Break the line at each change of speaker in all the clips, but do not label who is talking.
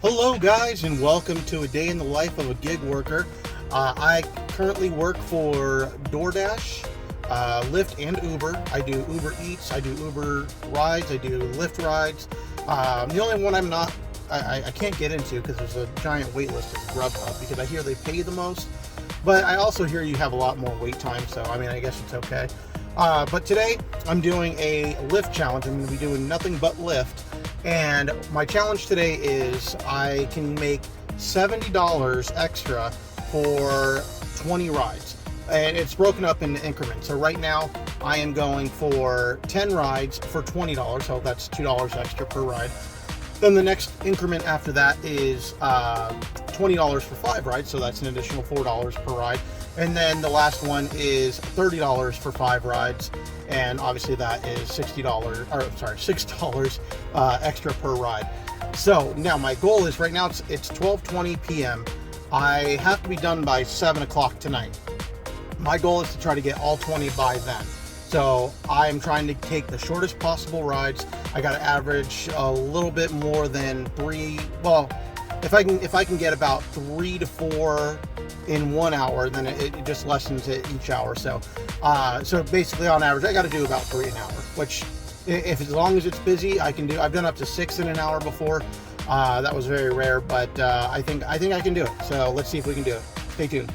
Hello guys, and welcome to a day in the life of a gig worker. I currently work for DoorDash, Lyft, and Uber. I do Uber Eats, I do Uber rides, I do Lyft rides. The only one I can't get into because there's a giant wait list is Grubhub, because I hear they pay the most, but I also hear you have a lot more wait time, so I mean, I guess it's okay. But today I'm doing a Lyft challenge. I'm going to be doing nothing but Lyft. And my challenge today is I can make $70 extra for 20 rides. And it's broken up into increments. So right now I am going for 10 rides for $20. So that's $2 extra per ride. Then the next increment after that is $20 for 5 rides. So that's an additional $4 per ride. And then the last one is $30 for 5 rides. And obviously that is $6 extra per ride. So now my goal is, right now it's 12:20 p.m. I have to be done by 7 o'clock tonight. My goal is to try to get all 20 by then. So I am trying to take the shortest possible rides. I got to average a little bit more than 3. Well, if I can get about 3 to 4 in 1 hour, then it just lessens it each hour. So basically on average I got to do about 3 an hour, which as long as it's busy I can do. I've done up to 6 in an hour before. That was very rare, but I think I can do it. So let's see if we can do it. Stay tuned.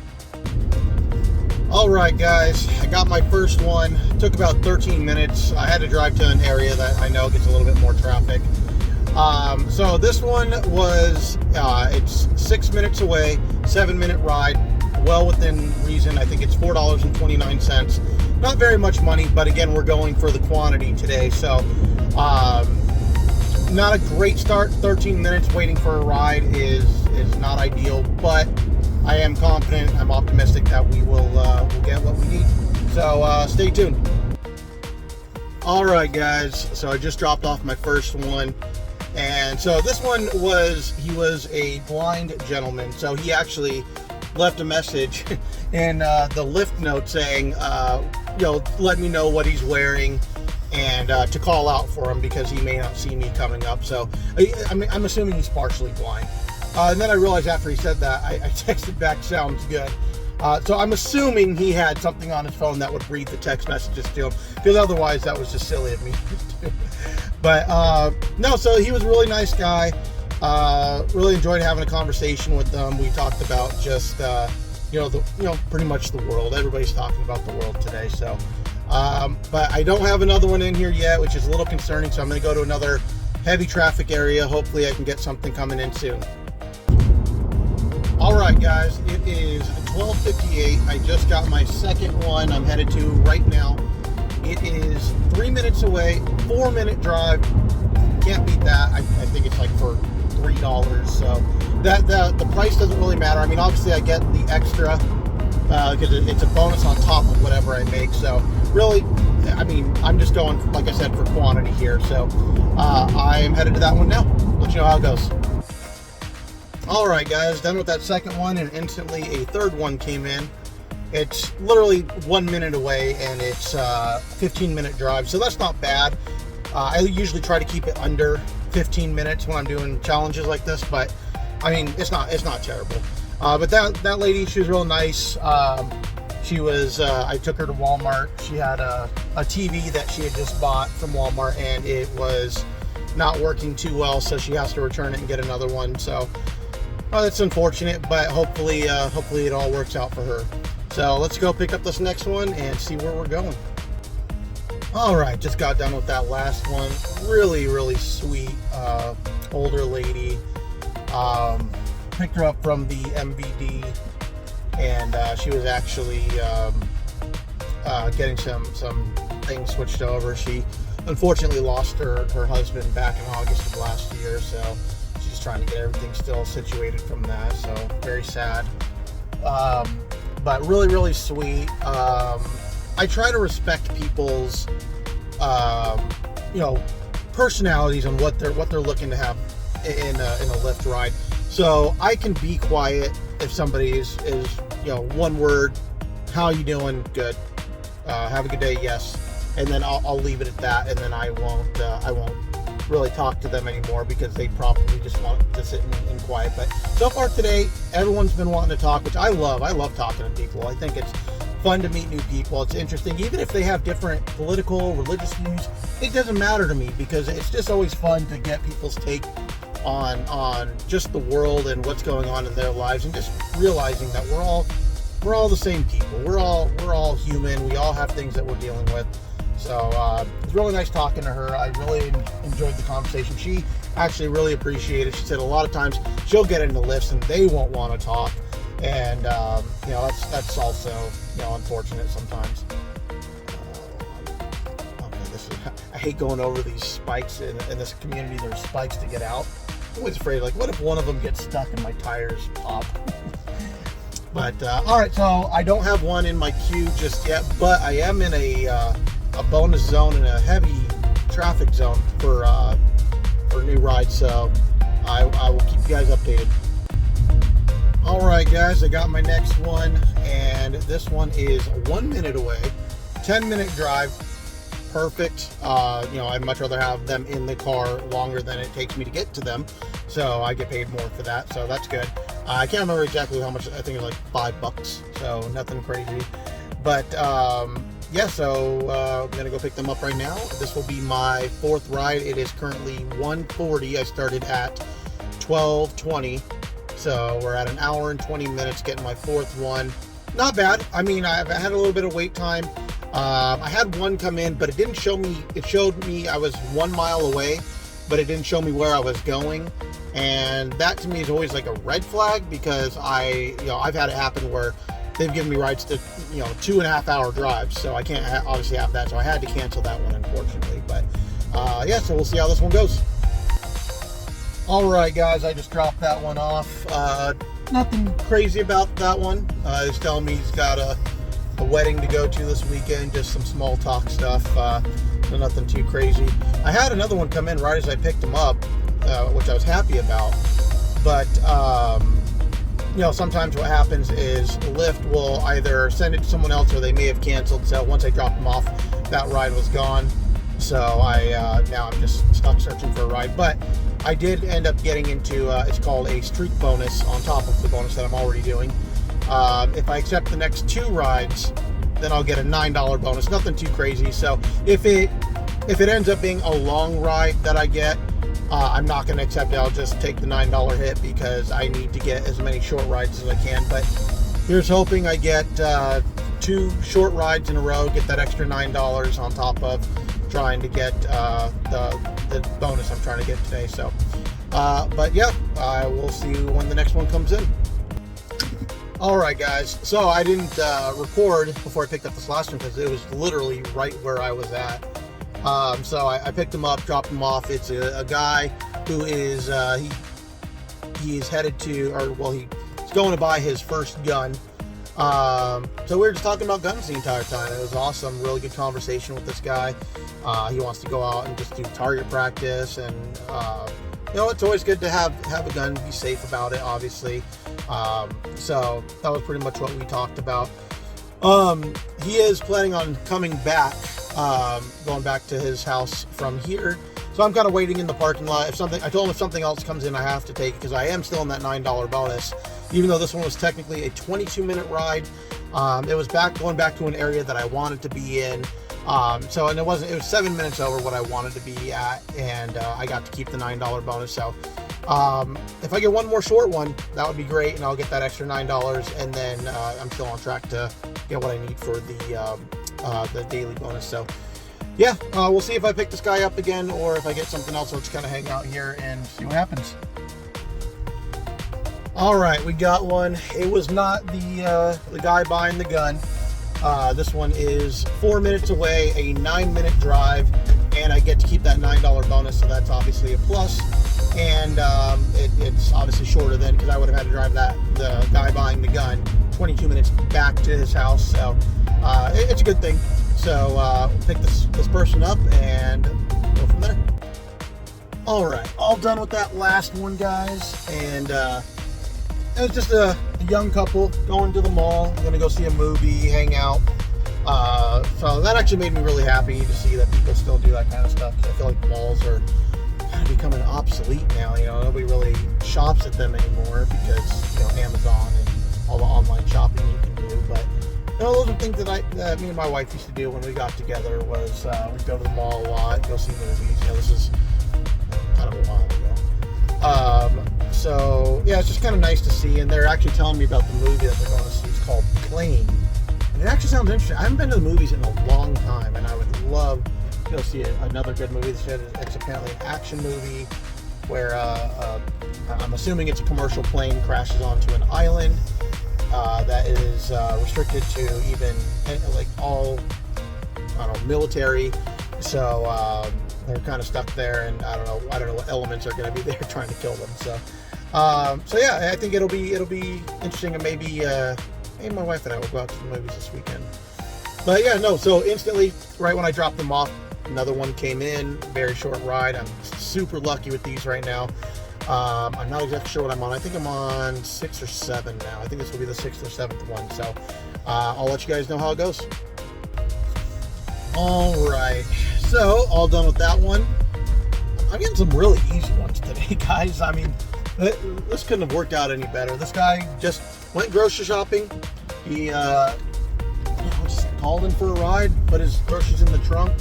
All right guys, I got my first one. It took about 13 minutes. I had to drive to an area that I know gets a little bit more traffic. So this one was, it's 6 minutes away, 7-minute ride, well within reason. I think it's $4.29. Not very much money, but again, we're going for the quantity today. So, not a great start. 13 minutes waiting for a ride is not ideal, but I am confident, I'm optimistic that we'll get what we need. So, stay tuned. All right, guys. So I just dropped off my first one. And so this one he was a blind gentleman. So he actually left a message in the Lyft note saying, let me know what he's wearing and to call out for him because he may not see me coming up. So I'm assuming he's partially blind. And then I realized after he said that, I texted back, sounds good. So I'm assuming he had something on his phone that would read the text messages to him, because otherwise that was just silly of me to do. But no, so he was a really nice guy. Really enjoyed having a conversation with them. We talked about just pretty much the world. Everybody's talking about the world today. So, but I don't have another one in here yet, which is a little concerning. So I'm going to go to another heavy traffic area. Hopefully I can get something coming in soon. All right, guys, it is 12:58. I just got my second one. I'm headed to right now. It is 3 minutes away, 4-minute drive. Can't beat that. I think it's like for $3. So that the price doesn't really matter. I mean, obviously I get the extra because it's a bonus on top of whatever I make. So really, I mean, I'm just going, like I said, for quantity here. So I am headed to that one now. Let you know how it goes. All right, guys, done with that second one, and instantly a third one came in. It's literally 1 minute away, and it's a 15-minute drive, so that's not bad. I usually try to keep it under 15 minutes when I'm doing challenges like this, but I mean, it's not terrible. But that lady, she was real nice. She was, I took her to Walmart. She had a TV that she had just bought from Walmart, and it was not working too well, so she has to return it and get another one. So that's unfortunate, but hopefully it all works out for her. So let's go pick up this next one and see where we're going. All right, just got done with that last one. Really, really sweet older lady. Picked her up from the MVD, and she was actually getting some things switched over. She unfortunately lost her husband back in August of last year, so she's trying to get everything still situated from that. So very sad. But really, really sweet. I try to respect people's, personalities and what they're looking to have in a Lyft ride. So I can be quiet if somebody is one word, how you doing? Good. Have a good day. Yes. And then I'll leave it at that. And then I won't really talk to them anymore because they probably just want to sit in quiet. But so far today, everyone's been wanting to talk, which I love. I love talking to people. I think it's fun to meet new people. It's interesting, even if they have different political, religious views. It doesn't matter to me because it's just always fun to get people's take on just the world and what's going on in their lives, and just realizing that we're all the same people. We're all human. We all have things that we're dealing with. So it was really nice talking to her. I really enjoyed the conversation. She actually really appreciated it. She said a lot of times she'll get into Lyfts and they won't want to talk, and that's also unfortunate sometimes. I hate going over these spikes in this community. There's spikes to get out. I'm always afraid, like, what if one of them gets stuck and my tires pop? But all right, so I don't have one in my queue just yet, but I am in a bonus zone and a heavy traffic zone for new rides, so I will keep you guys updated. All right, guys, I got my next one, and this one is 1 minute away, 10-minute drive. Perfect. I'd much rather have them in the car longer than it takes me to get to them, so I get paid more for that, so that's good. I can't remember exactly how much. I think it was like $5, so nothing crazy. But so I'm gonna go pick them up right now. This will be my fourth ride. It is currently 1:40. I started at 12:20, so we're at an hour and 20 minutes getting my fourth one. Not bad. I mean, I've had a little bit of wait time. I had one come in, but it didn't show me. It showed me I was 1 mile away, but it didn't show me where I was going. And that to me is always like a red flag, because I've had it happen where they've given me rides to 2.5 hour drives, so I can't obviously have that. So I had to cancel that one, unfortunately. But so we'll see how this one goes. All right, guys, I just dropped that one off. Nothing crazy about that one. He's telling me he's got a wedding to go to this weekend, just some small talk stuff, so nothing too crazy. I had another one come in right as I picked him up, which I was happy about, but sometimes what happens is Lyft will either send it to someone else or they may have canceled, so once I dropped him off, that ride was gone, so now I'm just stuck searching for a ride. But I did end up getting into it's called a streak bonus on top of the bonus that I'm already doing. If I accept the next 2 rides, then I'll get a $9 bonus. Nothing too crazy. So if it ends up being a long ride that I get, I'm not going to accept it. I'll just take the $9 hit because I need to get as many short rides as I can. But here's hoping I get 2 short rides in a row, get that extra $9 on top of trying to get the bonus I'm trying to get today. So, but yeah, I will see you when the next one comes in. All right, guys, so I didn't record before I picked up this last one because it was literally right where I was at. So I picked him up, dropped him off. It's a guy who is he's headed to, he's going to buy his first gun. So we were just talking about guns the entire time. It was awesome, really good conversation with this guy. He wants to go out and just do target practice, and it's always good to have a gun, be safe about it, obviously. So that was pretty much what we talked about. He is planning on coming back, going back to his house from here. So I'm kind of waiting in the parking lot. I told him if something else comes in, I have to take it because I am still in that $9 bonus, even though this one was technically a 22-minute ride. It was going back to an area that I wanted to be in. It was 7 minutes over what I wanted to be at, and I got to keep the $9 bonus. So if I get one more short one, that would be great, and I'll get that extra $9, and then I'm still on track to get what I need for the daily bonus. So yeah, we'll see if I pick this guy up again, or if I get something else. I'll just kind of hang out here and see what happens. All right, we got one. It was not the guy buying the gun. This one is 4 minutes away, a 9-minute drive, and I get to keep that $9 bonus, so that's obviously a plus. And it's obviously shorter than, because I would have had to drive the guy buying the gun 22 minutes back to his house. So it's a good thing. So pick this person up and go from there. All right, all done with that last one, guys. And it was just a young couple going to the mall, going to go see a movie, hang out. So that actually made me really happy to see that people still do that kind of stuff. I feel like malls are kind of becoming obsolete now. Nobody really shops at them anymore because Amazon and all the online shopping you can do. But those are things that me and my wife used to do when we got together. Was we'd go to the mall a lot, go see movies. This is kind of a while ago. So yeah, it's just kind of nice to see. And they're actually telling me about the movie that they're going to see. It's called Plane, and it actually sounds interesting. I haven't been to the movies in a long time, and I would love to go see another good movie. It's apparently an action movie where I'm assuming it's a commercial plane crashes onto an island that is restricted to even like all military. So they're kind of stuck there, and I don't know what elements are going to be there trying to kill them. So yeah, I think it'll be interesting, and maybe my wife and I will go out to the movies this weekend. But yeah, no. So instantly, right when I dropped them off, another one came in. Very short ride. I'm super lucky with these right now. I'm not exactly sure what I'm on. I think I'm on 6 or 7 now. I think this will be the 6th or 7th one. So I'll let you guys know how it goes. All right. So all done with that one. I'm getting some really easy ones today, guys. I mean, this couldn't have worked out any better. This guy just went grocery shopping. He just called in for a ride, put his groceries in the trunk.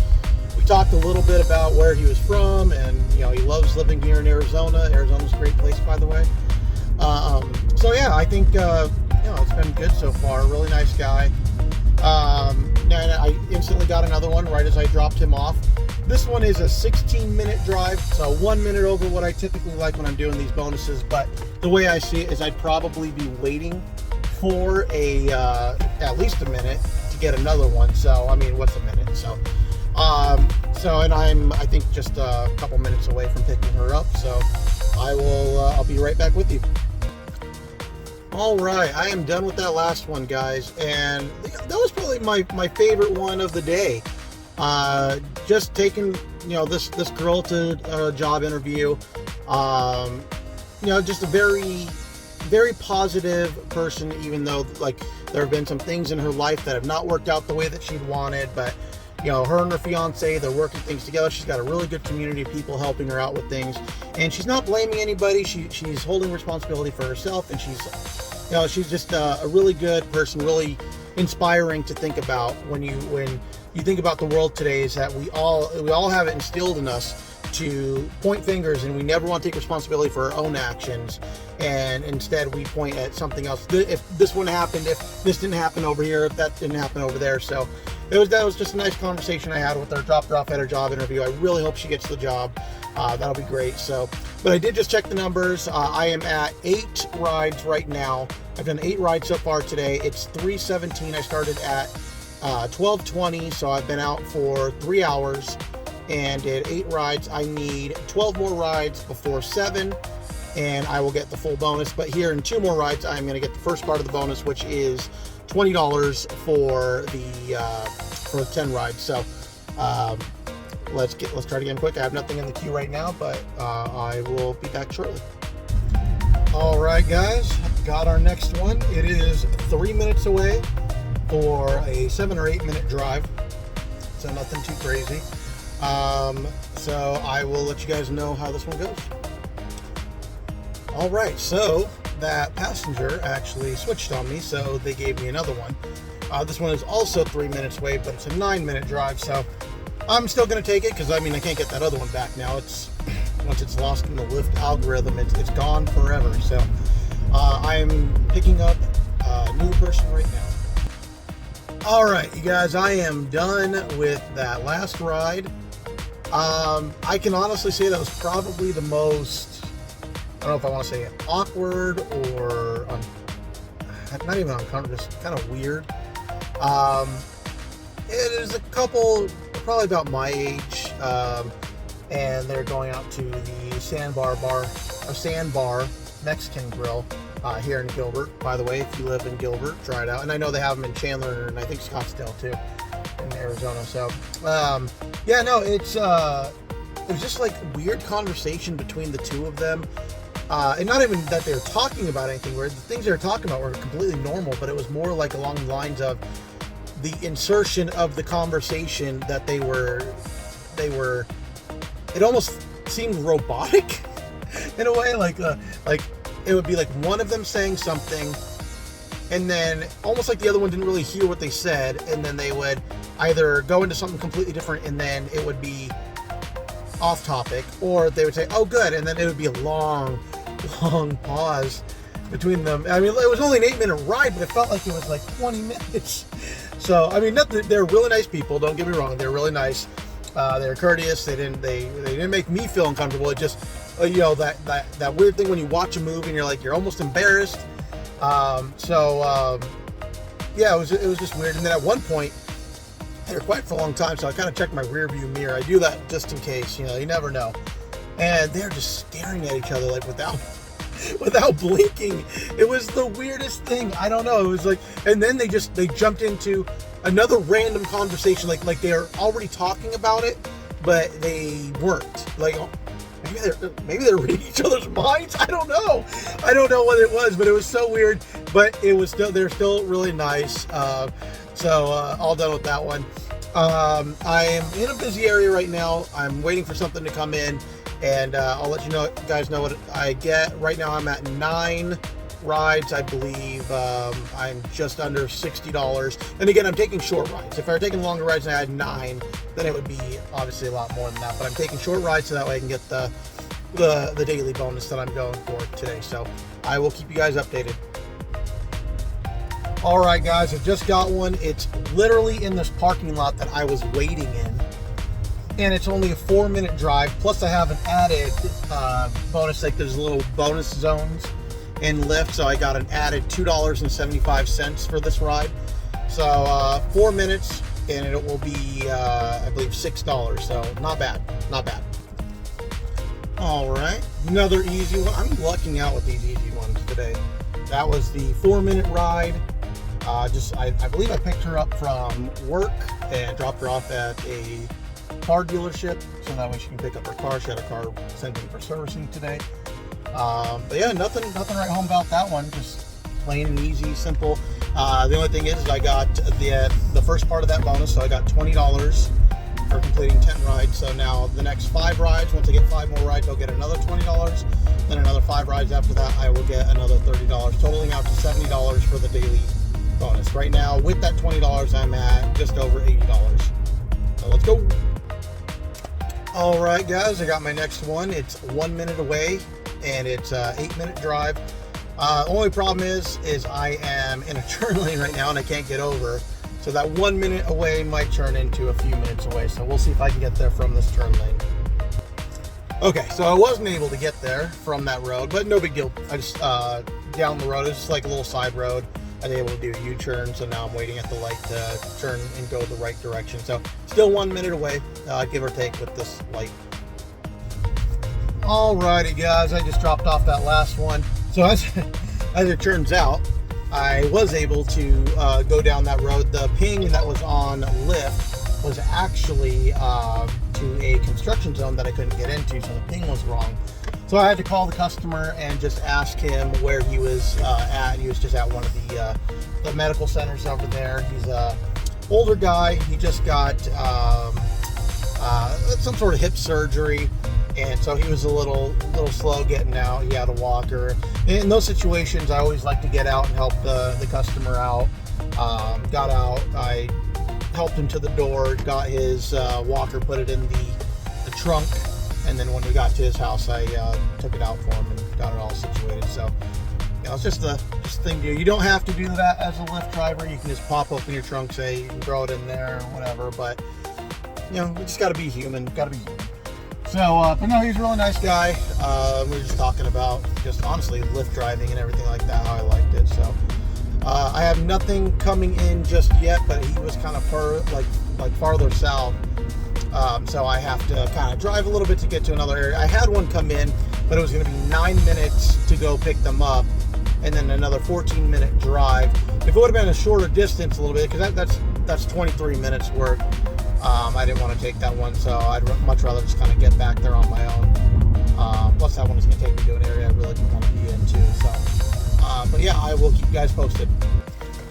We talked a little bit about where he was from, and he loves living here in Arizona. Arizona's a great place, by the way. So yeah, I think it's been good so far. Really nice guy. And I instantly got another one right as I dropped him off. This one is a 16-minute drive, so 1 minute over what I typically like when I'm doing these bonuses. But the way I see it is I'd probably be waiting for at least a minute to get another one. So I mean, what's a minute? So and I think just a couple minutes away from picking her up. So I'll be right back with you. All right, I am done with that last one, guys, and that was probably my favorite one of the day. Just taking this girl to a job interview. Just a very, very positive person, even though there have been some things in her life that have not worked out the way that she'd wanted. But her and her fiance, they're working things together. She's got a really good community of people helping her out with things, and she's not blaming anybody. She's holding responsibility for herself, and she's just a really good person, really inspiring to think about when you think about the world today. Is that we all have it instilled in us to point fingers, and we never want to take responsibility for our own actions, and instead we point at something else. If this wouldn't happen, if this didn't happen over here, if that didn't happen over there. So that was just a nice conversation I had with her. Dropped her off at her job interview. I really hope she gets the job. That'll be great. So, but I did just check the numbers. I am at 8 rides right now. I've done 8 rides so far today. It's 3:17. I started at 12:20, so I've been out for 3 hours and did 8 rides. I need 12 more rides before 7, and I will get the full bonus. But here in 2 more rides, I'm going to get the first part of the bonus, which is $20 for 10 rides. So let's try to get in quick. I have nothing in the queue right now, but I will be back shortly. All right, guys, got our next one. It is 3 minutes away for a 7 or 8 minute drive, so nothing too crazy. So I will let you guys know how this one goes. All right, so that passenger actually switched on me, so they gave me another one. This one is also 3 minutes away, but it's a 9 minute drive, so I'm still going to take it because I can't get that other one back now. Once it's lost in the Lyft algorithm, it's gone forever. So I'm picking up a new person right now. All right, you guys, I am done with that last ride. I can honestly say that was probably the most, I don't know if I want to say awkward or not even uncomfortable, just kind of weird. It is a couple probably about my age, and they're going out to the Sandbar Mexican Grill here in Gilbert. By the way, if you live in Gilbert, try it out. And I know they have them in Chandler and I think Scottsdale too, in Arizona. So yeah, no, it was just like weird conversation between the two of them. And not even that they were talking about anything weird. The things they were talking about were completely normal, but it was more like along the lines of the insertion of the conversation that they were, it almost seemed robotic in a way, like it would be like one of them saying something, and then almost like the other one didn't really hear what they said, and then they would either go into something completely different, and then it would be off topic, or they would say, "Oh, good," and then it would be a long pause between them. I mean, it was only an 8-minute ride, but it felt like it was like 20 minutes. So, I mean, they're really nice people. Don't get me wrong; they're really nice. They're courteous. They didn't make me feel uncomfortable. It just, that weird thing when you watch a movie and you're almost embarrassed. Yeah, it was just weird. And then at one point, they were quiet for a long time, so I kind of checked my rear view mirror. I do that just in case, you never know. And they're just staring at each other like without blinking. It was the weirdest thing. I don't know. It was like, and then they jumped into another random conversation, like they're already talking about it, but they weren't. Like, maybe they're reading each other's minds. I don't know what it was, but it was so weird. But they're still really nice. So all done with that one. I am in a busy area right now. I'm waiting for something to come in, and I'll let guys know what I get. Right now I'm at 9 rides, I believe. I'm just under $60. And again, I'm taking short rides. If I were taking longer rides and I had 9, then it would be obviously a lot more than that. But I'm taking short rides so that way I can get the daily bonus that I'm going for today. So I will keep you guys updated. All right, guys, I just got one. It's literally in this parking lot that I was waiting in, and it's only a 4-minute drive. Plus, I have an added bonus, like there's little bonus zones in Lyft, so I got an added $2.75 for this ride. So 4 minutes, and it will be, I believe, $6. So not bad. All right, another easy one. I'm lucking out with these easy ones today. That was the 4-minute ride. I believe I picked her up from work and dropped her off at a car dealership, so that way she can pick up her car. She had her car sent in for servicing today. But yeah, nothing right home about that one. Just plain and easy, simple. The only thing is I got the first part of that bonus, so I got $20 for completing 10 rides. So now the next 5 rides, once I get 5 more rides, I'll get another $20. Then another 5 rides after that, I will get another $30, totaling out to $70 for the daily bonus. Right now, with that $20, I'm at just over $80. So let's go. All right, guys, I got my next one. It's 1 minute away, and it's an 8-minute drive. Only problem is I am in a turn lane right now, and I can't get over. So that 1 minute away might turn into a few minutes away. So we'll see if I can get there from this turn lane. Okay, so I wasn't able to get there from that road, but no big deal. I just, down the road, it's just like a little side road. I was able to do a U-turn, so now I'm waiting at the light to turn and go the right direction. So still 1 minute away, give or take, with this light. Alrighty, guys, I just dropped off that last one. So as it turns out, I was able to go down that road. The ping that was on Lyft was actually to a construction zone that I couldn't get into, so the ping was wrong. So I had to call the customer and just ask him where he was at. He was just at one of the medical centers over there. He's a older guy. He just got some sort of hip surgery, and so he was a little slow getting out. He had a walker. In those situations, I always like to get out and help the customer out. Got out. I helped him to the door. Got his walker, put it in the trunk. And then when we got to his house, I took it out for him and got it all situated. So, it's just the thing to do. You don't have to do that as a Lyft driver. You can just pop open your trunk, say you can throw it in there or whatever. But, we just got to be human. So, but no, he's a really nice guy. We were just talking about just honestly Lyft driving and everything like that, how I liked it. So, I have nothing coming in just yet, but he was kind of farther south. So I have to kind of drive a little bit to get to another area. I had one come in, but it was going to be 9 minutes to go pick them up, and then another 14-minute drive. If it would have been a shorter distance a little bit, because that's 23 minutes work, I didn't want to take that one, so I'd much rather just kind of get back there on my own. Plus that one was going to take me to an area I really didn't want to be in too. So, but yeah, I will keep you guys posted.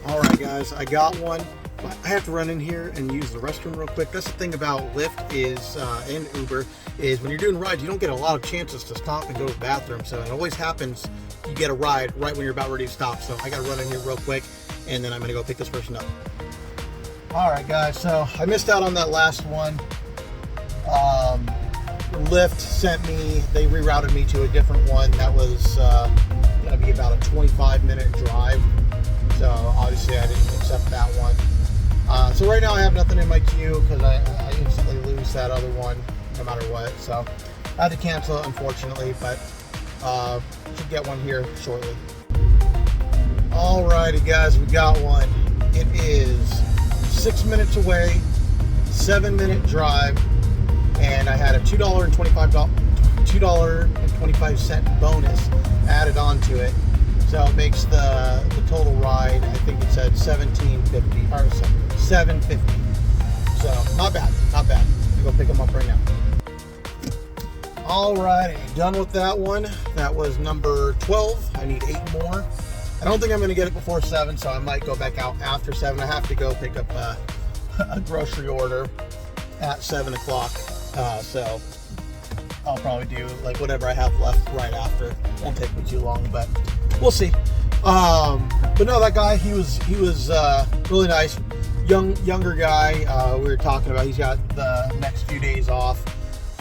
All right, guys, I got one. But I have to run in here and use the restroom real quick. That's the thing about Lyft is and Uber is when you're doing rides, you don't get a lot of chances to stop and go to the bathroom. So it always happens you get a ride right when you're about ready to stop. So I got to run in here real quick, and then I'm going to go pick this person up. All right, guys. So I missed out on that last one. Lyft sent me, they rerouted me to a different one that was going to be about a 25-minute drive. So obviously I didn't accept that one. So right now I have nothing in my queue because I instantly lose that other one no matter what. So I had to cancel it, unfortunately, but should get one here shortly. Alrighty, guys, we got one. It is 6 minutes away, 7-minute drive, and I had a $2.25 bonus added onto it. So it makes the total ride, I think it said $17.50 or $7.50. So not bad, not bad. I'm gonna go pick them up right now. Alrighty, done with that one. That was number 12. I need 8 more. I don't think I'm gonna get it before 7, so I might go back out after 7. I have to go pick up a grocery order at 7 o'clock. So I'll probably do like whatever I have left right after. Won't take me too long, but we'll see. But no, that guy, he was really nice, younger guy. We were talking about he's got the next few days off,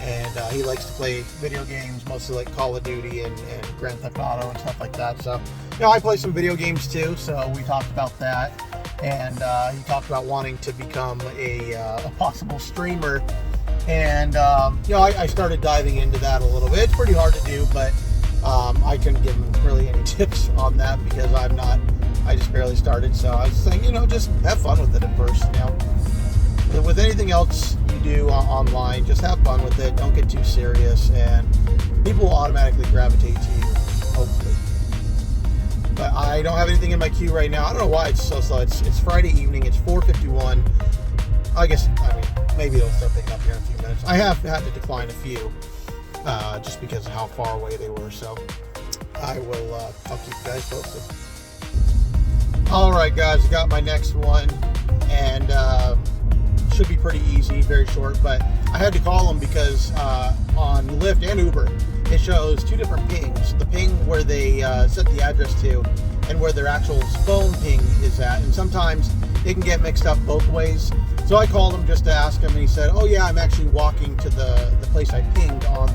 and he likes to play video games, mostly like Call of Duty and Grand Theft Auto and stuff like that. So, you know, I play some video games too. So we talked about that, and he talked about wanting to become a possible streamer. And you know, I started diving into that a little bit. It's pretty hard to do, but I couldn't give him really any tips on that because I just barely started. So I was saying, you know, just have fun with it at first. You know, with anything else you do online, just have fun with it. Don't get too serious, and people will automatically gravitate to you, hopefully. But I don't have anything in my queue right now. I don't know why it's so slow. It's Friday evening. It's 4:51. I mean, maybe it'll start picking up here in a few minutes. I have had to decline a few just because of how far away they were. So I'll keep you guys posted. All right, guys, I got my next one, and should be pretty easy, very short. But I had to call them because on Lyft and Uber, it shows 2 different pings: the ping where they set the address to, and where their actual phone ping is at. And sometimes it can get mixed up both ways. So I called him just to ask him, and he said, "Oh yeah, I'm actually walking to the place I pinged on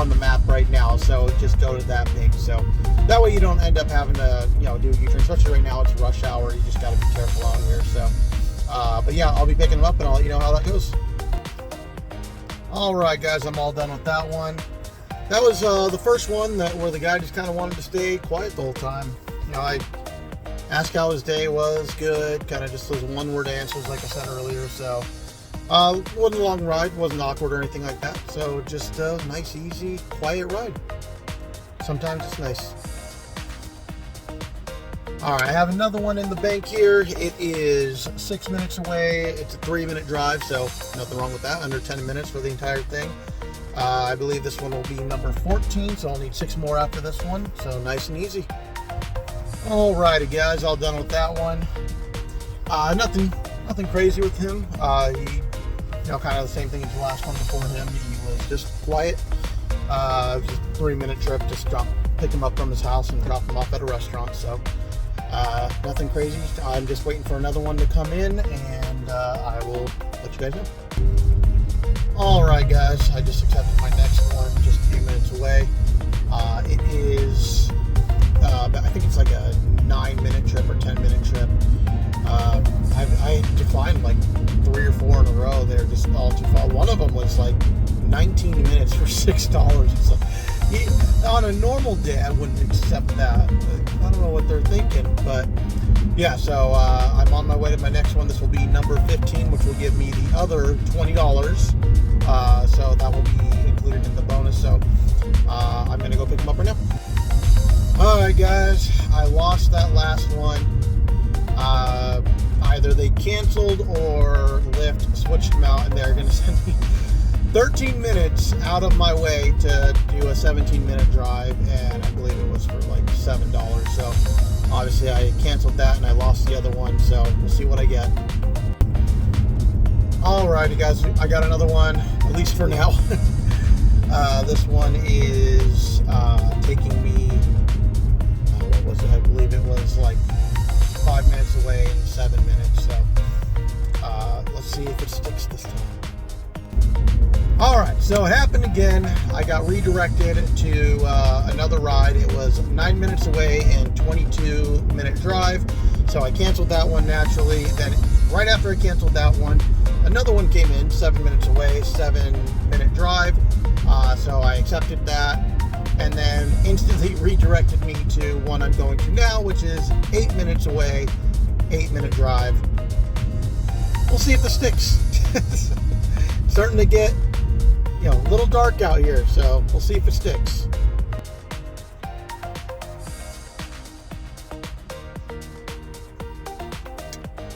the map right now. So just go to that ping." So that way you don't end up having to, you know, do a U-turn. Especially right now, it's rush hour. You just got to be careful out here. So, but yeah, I'll be picking them up, and I'll let you know how that goes. All right, guys, I'm all done with that one. That was the first one where the guy just kind of wanted to stay quiet the whole time. You know, I asked how his day was, good, kind of just those one-word answers like I said earlier. So wasn't a long ride, wasn't awkward or anything like that. So just a nice, easy, quiet ride. Sometimes it's nice. All right, I have another one in the bank here. It is 6 minutes away. It's a 3-minute drive, so nothing wrong with that. Under 10 minutes for the entire thing. I believe this one will be number 14, so I'll need 6 more after this one. So nice and easy. Alrighty, guys, all done with that one. Nothing crazy with him. He, you know, kind of the same thing as the last one before him. He was just quiet. Just a 3-minute trip. Just pick him up from his house and drop him off at a restaurant. So nothing crazy. I'm just waiting for another one to come in, and I will let you guys know. Alright, guys, I just accepted my next one just a few minutes away. It is I think it's like a 9-minute trip or 10-minute trip. I declined like 3 or 4 in a row. They're just all too far. One of them was like 19 minutes for $6. It's like, on a normal day, I wouldn't accept that. I don't know what they're thinking, but yeah. So I'm on my way to my next one. This will be number 15, which will give me the other $20. So that will be included in the bonus. So I'm gonna go pick them up right now. Alright, guys, I lost that last one. Either they canceled or Lyft switched them out, and they're going to send me 13 minutes out of my way to do a 17-minute drive, and I believe it was for like $7. So obviously obviously I canceled that and I lost the other one, so we'll see what I get. Alrighty guys, I got another one, at least for now. This one is taking me, what was it? I believe it was like 5 minutes away in 7 minutes, so let's see if it sticks this time. Alright, so it happened again. I got redirected to another ride. It was 9 minutes away and 22-minute drive, so I canceled that one naturally. Then right after I canceled that one, another one came in, 7 minutes away, 7-minute drive, so I accepted that, and then instantly redirected me to one I'm going to now, which is 8 minutes away, 8-minute drive. We'll see if this sticks. Starting to get, a little dark out here, so we'll see if it sticks.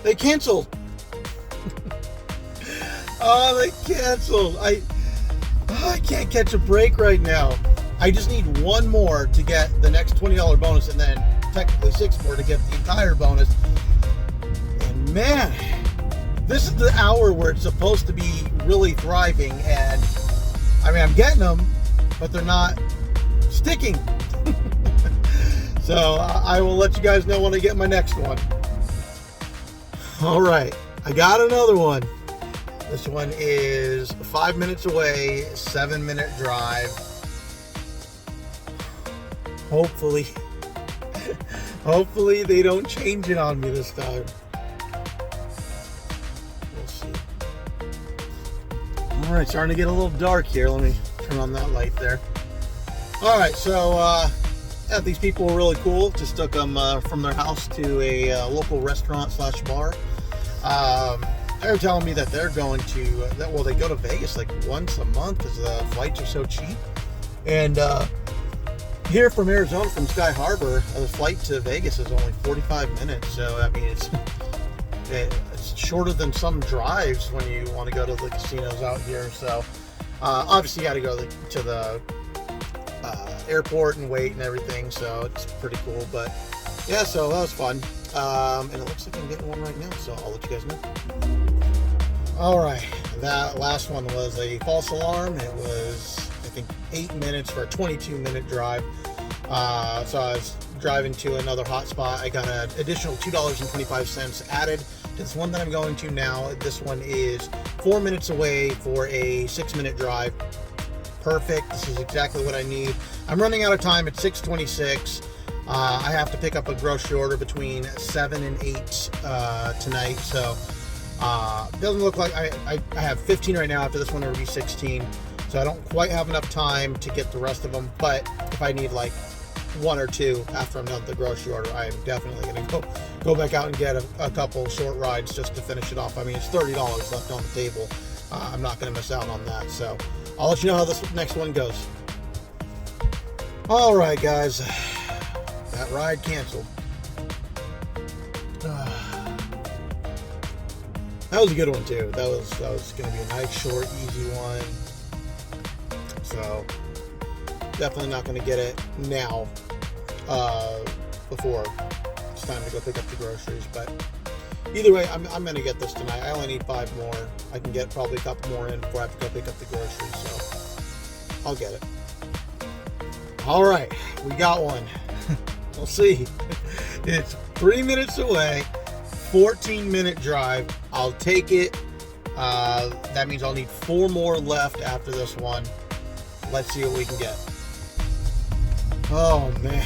They canceled. Oh, they canceled. I can't catch a break right now. I just need one more to get the next $20 bonus, and then technically 6 more to get the entire bonus. And man, this is the hour where it's supposed to be really thriving, and I mean, I'm getting them, but they're not sticking. So I will let you guys know when I get my next one. All right, I got another one. This one is 5 minutes away, 7-minute drive. Hopefully they don't change it on me this time. We'll see. All right, starting to get a little dark here. Let me turn on that light there. All right, so yeah, these people were really cool. Just took them from their house to a local restaurant / bar. They're telling me that they're going to, they go to Vegas like once a month because the flights are so cheap. And here from Arizona, from Sky Harbor, the flight to Vegas is only 45 minutes. So, I mean, it's shorter than some drives when you want to go to the casinos out here. So, obviously, you got to go to the airport and wait and everything. So, it's pretty cool. But, yeah, so that was fun. And it looks like I'm getting one right now, so I'll let you guys know. Alright, that last one was a false alarm. It was, I think, 8 minutes for a 22-minute drive. So I was driving to another hotspot. I got an additional $2.25 added to this one that I'm going to now. This one is 4 minutes away for a 6-minute drive. Perfect. This is exactly what I need. I'm running out of time at 6:26. I have to pick up a grocery order between 7 and 8 tonight, so doesn't look like I have 15 right now. After this one, it will be 16, so I don't quite have enough time to get the rest of them. But if I need like 1 or 2 after I'm done with the grocery order, I am definitely going to go back out and get a couple short rides just to finish it off. I mean, it's $30 left on the table. I'm not going to miss out on that, so I'll let you know how this next one goes. All right, guys. That ride canceled. That was a good one too. That was going to be a nice, short, easy one. So definitely not going to get it now. Before it's time to go pick up the groceries. But either way, I'm going to get this tonight. I only need 5 more. I can get probably a couple more in before I have to go pick up the groceries. So I'll get it. All right, we got one. We'll see. It's 3 minutes away, 14-minute drive. I'll take it. That means I'll need 4 more left after this one. Let's see what we can get. Oh man,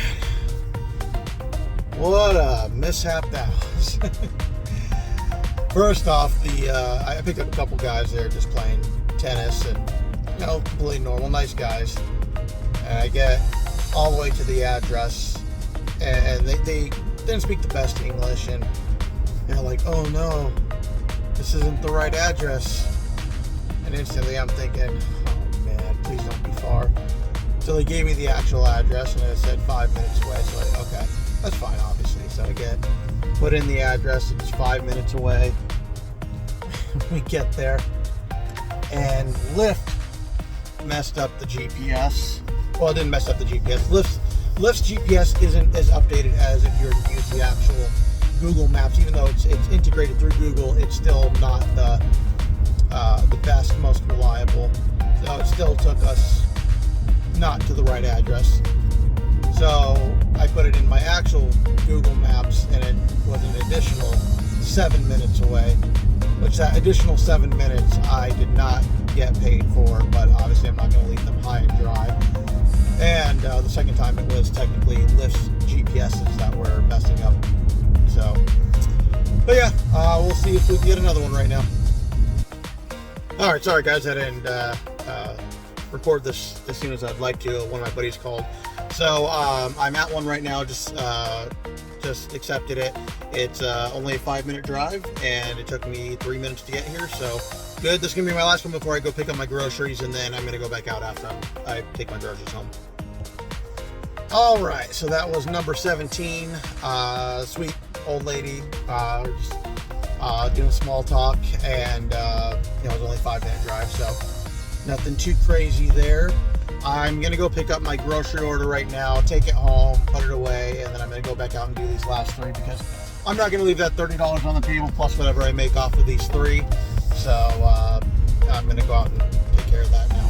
what a mishap that was. First off, I picked up a couple guys there just playing tennis, and completely normal, nice guys. And I get all the way to the address, and they didn't speak the best English, and they're like, oh no, this isn't the right address. And instantly I'm thinking, oh man, please don't be far. So they gave me the actual address, and it said 5 minutes away. So okay, that's fine, obviously. So I put in the address, it's 5 minutes away. We get there, and Lyft messed up the GPS. Well, it didn't mess up the GPS. Lyft's GPS isn't as updated as if you were to use the actual Google Maps. Even though it's integrated through Google, it's still not the best, most reliable. So it still took us not to the right address. So I put it in my actual Google Maps, and it was an additional 7 minutes away, which that additional 7 minutes I did not get paid for, but obviously I'm not going to leave them high and dry. And the second time it was technically Lyft's GPSs that were messing up. So, but yeah, we'll see if we can get another one right now. All right, sorry guys, I didn't record this as soon as I'd like to. One of my buddies called. So I'm at one right now, just accepted it. It's only a 5-minute drive, and it took me 3 minutes to get here, so good. This is going to be my last one before I go pick up my groceries, and then I'm going to go back out after I take my groceries home. All right, so that was number 17. Sweet old lady, just doing small talk, and it was only a 5-minute drive, so nothing too crazy there. I'm going to go pick up my grocery order right now, take it home, put it away, and then I'm going to go back out and do these last 3 because I'm not going to leave that $30 on the table plus whatever I make off of these 3. So I'm going to go out and take care of that now.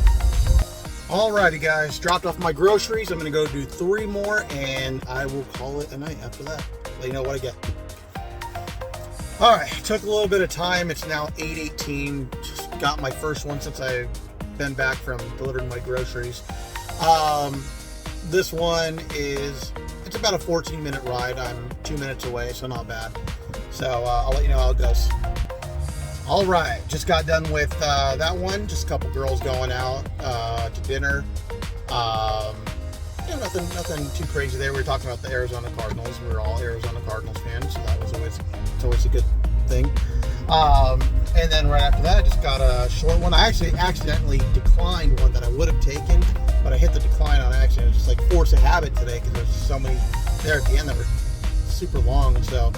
Alrighty guys, dropped off my groceries. I'm going to go do 3 more, and I will call it a night after that. Let you know what I get. Alright, took a little bit of time. It's now 8:18. Just got my first one since I've been back from delivering my groceries. This one it's about a 14-minute ride. I'm 2 minutes away, so not bad. So I'll let you know how it goes. All right, just got done with that one. Just a couple girls going out to dinner. Nothing too crazy there. We were talking about the Arizona Cardinals. We're all Arizona Cardinals fans, so that was always a good thing. And then right after that, I just got a short one. I actually accidentally declined one that I would have taken, but I hit the decline on accident. It was just like force of habit today because there's so many there at the end that were super long. So,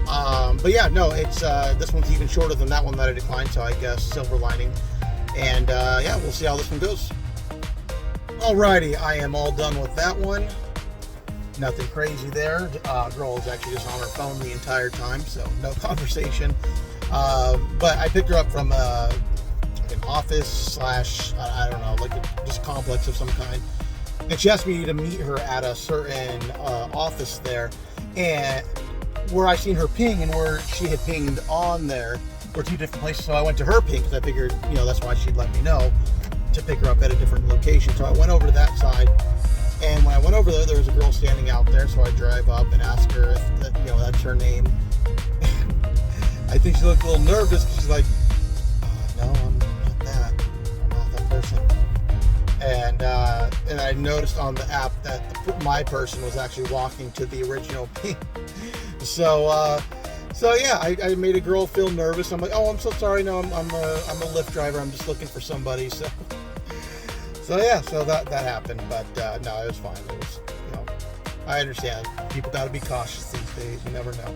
but yeah, no, it's this one's even shorter than that one that I declined. So I guess silver lining. And yeah, we'll see how this one goes. Alrighty, I am all done with that one. Nothing crazy there. Girl is actually just on her phone the entire time, so no conversation. But I picked her up from an office / I don't know, like just a complex of some kind. And she asked me to meet her at a certain office there. And where I seen her ping and where she had pinged on there were 2 different places. So I went to her ping because I figured, that's why she'd let me know to pick her up at a different location. So I went over to that side. And when I went over there was a girl standing out there. So I drive up and ask her if that's her name. I think she looked a little nervous because she's like, no, I'm not that. I'm not that person. And I noticed on the app that my person was actually walking to the original ping. So yeah, I made a girl feel nervous. I'm like, oh, I'm so sorry. No, I'm a Lyft driver. I'm just looking for somebody. So yeah, so that happened. But no, it was fine. It was, I understand. People got to be cautious these days. You never know.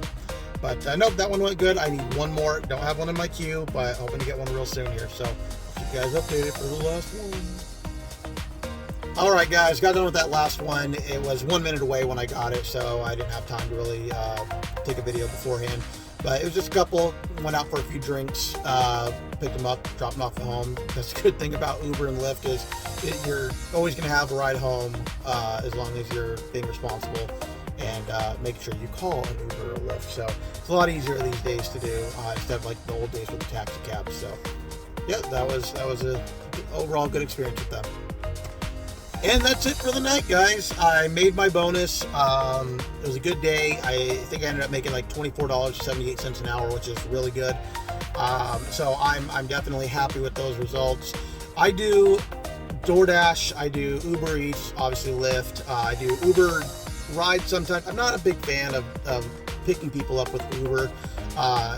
But nope, that one went good. I need one more. Don't have one in my queue, but hoping to get one real soon here. So I'll keep you guys updated for the last one. All right, guys, got done with that last one. It was 1 minute away when I got it, so I didn't have time to really take a video beforehand. But it was just a couple. Went out for a few drinks, picked them up, dropped them off at home. That's the good thing about Uber and Lyft is you're always going to have a ride home as long as you're being responsible and make sure you call an Uber or Lyft. So it's a lot easier these days to do instead of like the old days with the taxi cabs. So yeah, that was a overall good experience with them. And that's it for the night, guys. I made my bonus. It was a good day. I think I ended up making like $24.78 an hour, which is really good. So I'm definitely happy with those results. I do DoorDash, I do Uber Eats, obviously Lyft. I do Uber rides sometimes. I'm not a big fan of picking people up with Uber,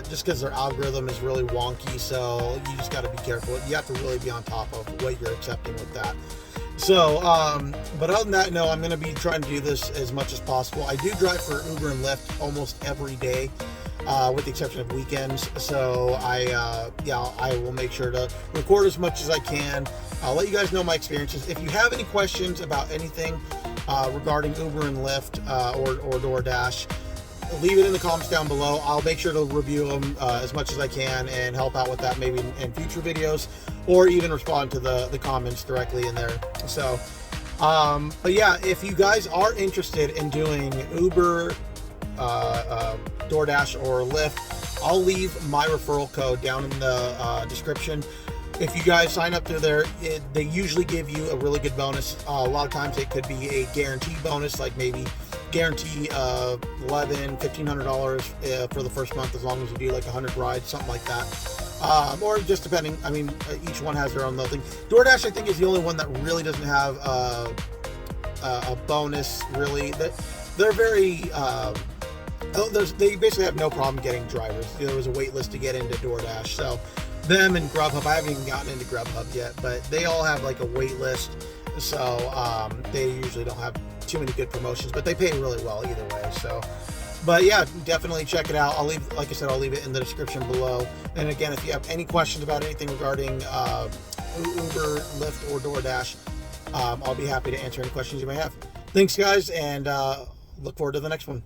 just because their algorithm is really wonky. So you just got to be careful. You have to really be on top of what you're accepting with that. So, but other than that, no, I'm going to be trying to do this as much as possible. I do drive for Uber and Lyft almost every day, with the exception of weekends. So I will make sure to record as much as I can. I'll let you guys know my experiences. If you have any questions about anything, regarding Uber and Lyft or DoorDash, leave it in the comments down below. I'll make sure to review them as much as I can and help out with that maybe in future videos, or even respond to the comments directly in there. So, but yeah, if you guys are interested in doing Uber, DoorDash, or Lyft, I'll leave my referral code down in the description. If you guys sign up to there, they usually give you a really good bonus. A lot of times it could be a guaranteed bonus, like maybe guarantee $1,100, $1,500 for the first month, as long as you do like 100 rides, something like that. Or just depending. I mean, each one has their own little thing. DoorDash, I think, is the only one that really doesn't have a bonus. Really, they're very. They basically have no problem getting drivers. There was a wait list to get into DoorDash, so them and Grubhub. I haven't even gotten into Grubhub yet, but they all have like a wait list, so they usually don't have too many good promotions, but they pay really well either way. So, but yeah, definitely check it out. I'll leave, like I said, I'll leave it in the description below. And again, if you have any questions about anything regarding Uber, Lyft, or DoorDash, I'll be happy to answer any questions you may have. Thanks, guys, and look forward to the next one.